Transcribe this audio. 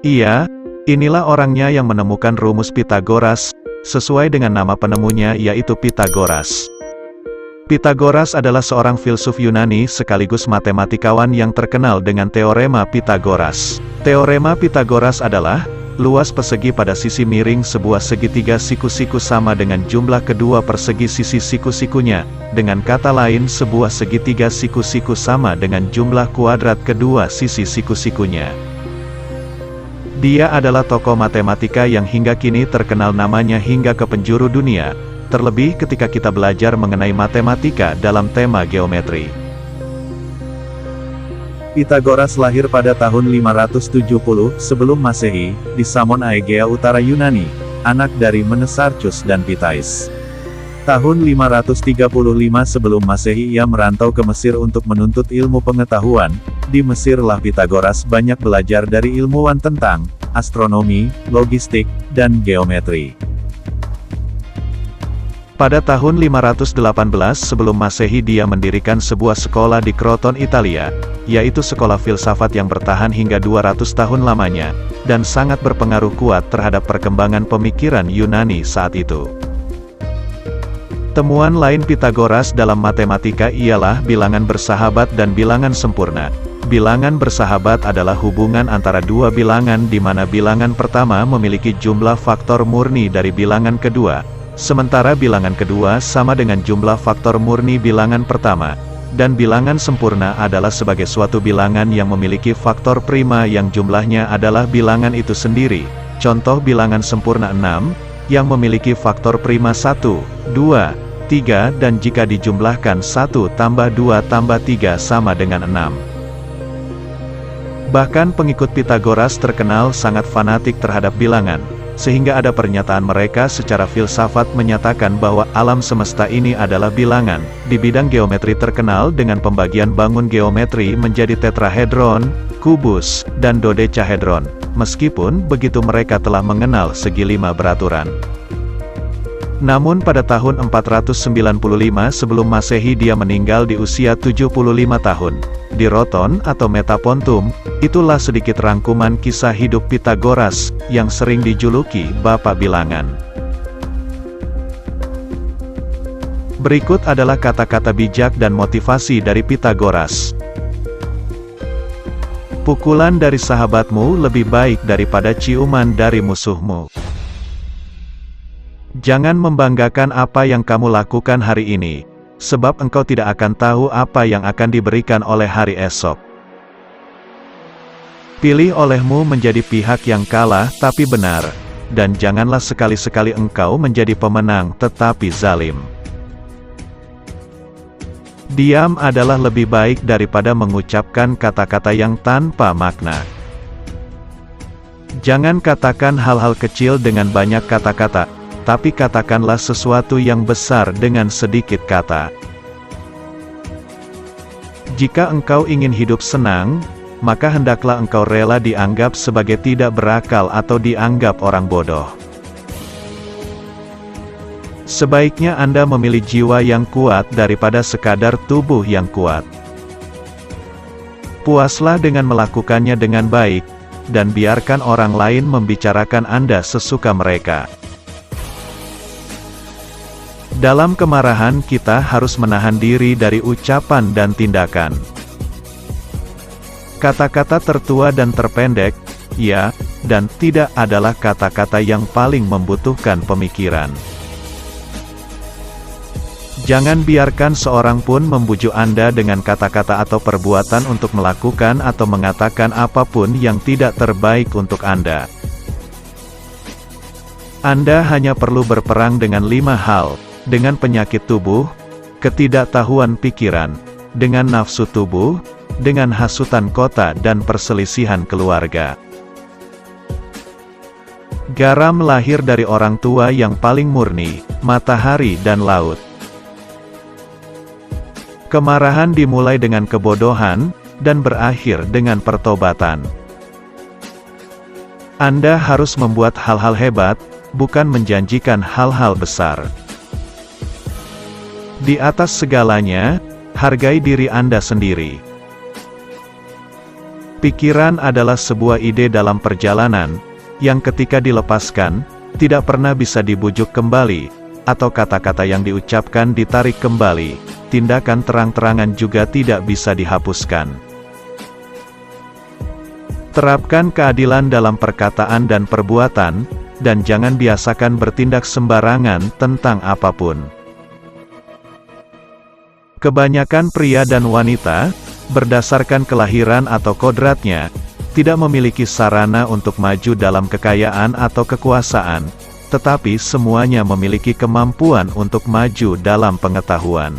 Iya, inilah orangnya yang menemukan rumus Pythagoras, sesuai dengan nama penemunya yaitu Pythagoras. Pythagoras adalah seorang filsuf Yunani sekaligus matematikawan yang terkenal dengan teorema Pythagoras. Teorema Pythagoras adalah, luas persegi pada sisi miring sebuah segitiga siku-siku sama dengan jumlah kedua persegi sisi siku-sikunya. Dengan kata lain, sebuah segitiga siku-siku sama dengan jumlah kuadrat kedua sisi siku-sikunya. Dia adalah tokoh matematika yang hingga kini terkenal namanya hingga ke penjuru dunia, terlebih ketika kita belajar mengenai matematika dalam tema geometri. Pythagoras lahir pada tahun 570 sebelum Masehi, di Samon Aegea Utara Yunani, anak dari Mnesarchus dan Pythais. Tahun 535 sebelum Masehi ia merantau ke Mesir untuk menuntut ilmu pengetahuan. Di Mesirlah Pythagoras banyak belajar dari ilmuwan tentang astronomi, logistik, dan geometri. Pada tahun 518 sebelum Masehi dia mendirikan sebuah sekolah di Kroton, Italia, yaitu sekolah filsafat yang bertahan hingga 200 tahun lamanya, dan sangat berpengaruh kuat terhadap perkembangan pemikiran Yunani saat itu. Temuan lain Pythagoras dalam matematika ialah bilangan bersahabat dan bilangan sempurna. Bilangan bersahabat adalah hubungan antara dua bilangan di mana bilangan pertama memiliki jumlah faktor murni dari bilangan kedua, sementara bilangan kedua sama dengan jumlah faktor murni bilangan pertama, dan bilangan sempurna adalah sebagai suatu bilangan yang memiliki faktor prima yang jumlahnya adalah bilangan itu sendiri. Contoh bilangan sempurna 6, yang memiliki faktor prima 1, 2, 3 dan jika dijumlahkan 1 tambah 2 tambah 3 sama dengan 6. Bahkan pengikut Pythagoras terkenal sangat fanatik terhadap bilangan, sehingga ada pernyataan mereka secara filsafat menyatakan bahwa alam semesta ini adalah bilangan. Di bidang geometri terkenal dengan pembagian bangun geometri menjadi tetrahedron, kubus, dan dodecahedron. Meskipun begitu mereka telah mengenal segi 5 beraturan. Namun pada tahun 495 sebelum Masehi dia meninggal di usia 75 tahun. Di Roton atau Metapontum, itulah sedikit rangkuman kisah hidup Pythagoras, yang sering dijuluki Bapak Bilangan. Berikut adalah kata-kata bijak dan motivasi dari Pythagoras. Pukulan dari sahabatmu lebih baik daripada ciuman dari musuhmu. Jangan membanggakan apa yang kamu lakukan hari ini, sebab engkau tidak akan tahu apa yang akan diberikan oleh hari esok. Pilih olehmu menjadi pihak yang kalah tapi benar, dan janganlah sekali-sekali engkau menjadi pemenang tetapi zalim. Diam adalah lebih baik daripada mengucapkan kata-kata yang tanpa makna. Jangan katakan hal-hal kecil dengan banyak kata-kata, tapi katakanlah sesuatu yang besar dengan sedikit kata. Jika engkau ingin hidup senang, maka hendaklah engkau rela dianggap sebagai tidak berakal atau dianggap orang bodoh. Sebaiknya Anda memilih jiwa yang kuat daripada sekadar tubuh yang kuat. Puaslah dengan melakukannya dengan baik, dan biarkan orang lain membicarakan Anda sesuka mereka. Dalam kemarahan kita harus menahan diri dari ucapan dan tindakan. Kata-kata tertua dan terpendek, ya, dan tidak adalah kata-kata yang paling membutuhkan pemikiran. Jangan biarkan seorang pun membujuk Anda dengan kata-kata atau perbuatan untuk melakukan atau mengatakan apapun yang tidak terbaik untuk Anda. Anda hanya perlu berperang dengan 5 hal. Dengan penyakit tubuh, ketidaktahuan pikiran, dengan nafsu tubuh, dengan hasutan kota dan perselisihan keluarga. Garam lahir dari orang tua yang paling murni, matahari dan laut. Kemarahan dimulai dengan kebodohan, dan berakhir dengan pertobatan. Anda harus membuat hal-hal hebat, bukan menjanjikan hal-hal besar. Di atas segalanya, hargai diri Anda sendiri. Pikiran adalah sebuah ide dalam perjalanan, yang ketika dilepaskan, tidak pernah bisa dibujuk kembali, atau kata-kata yang diucapkan ditarik kembali, tindakan terang-terangan juga tidak bisa dihapuskan. Terapkan keadilan dalam perkataan dan perbuatan, dan jangan biasakan bertindak sembarangan tentang apapun. Kebanyakan pria dan wanita, berdasarkan kelahiran atau kodratnya, tidak memiliki sarana untuk maju dalam kekayaan atau kekuasaan, tetapi semuanya memiliki kemampuan untuk maju dalam pengetahuan.